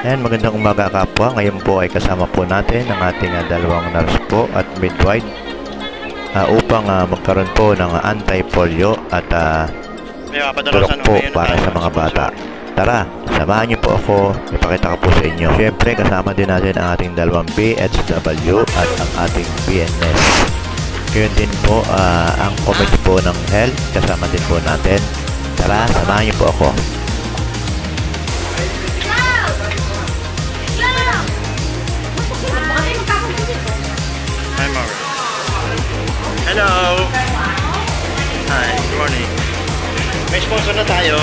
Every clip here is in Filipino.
Ayan, magandang umaga kapwa. Ngayon po ay kasama po natin ang ating dalawang nurse po at midwife upang magkaroon po ng anti-polio at tulok po para sa mga bata. Tara, samahan niyo po ako, ipakita ko po sa inyo. Siyempre, kasama din natin ang ating dalawang BHW at ang ating BNS. Yun din po ang committee po ng health, kasama din po natin. Tara, samahan niyo po ako. Hi, Mara. Hello! Hi, good morning. May sponsor na tayo.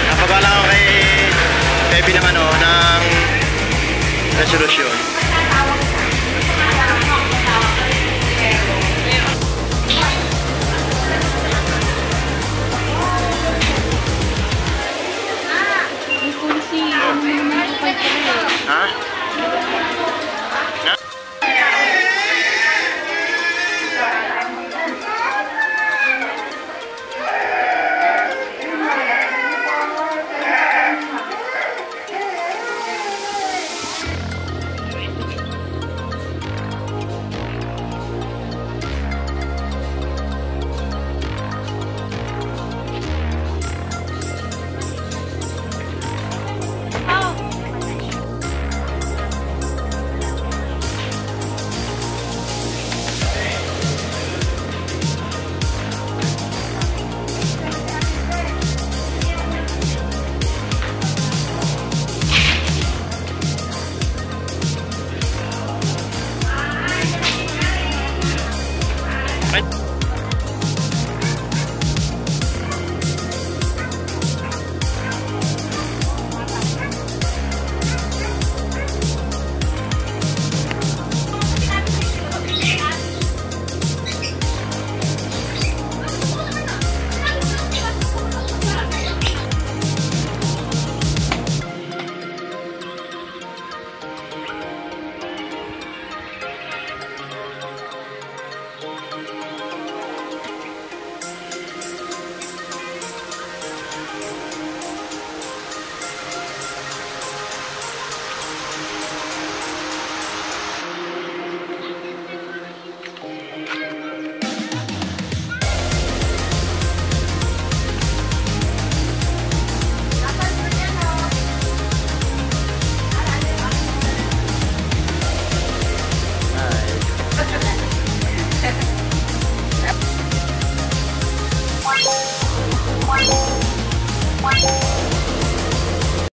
Napabala ko kay Baby naman ng resolution.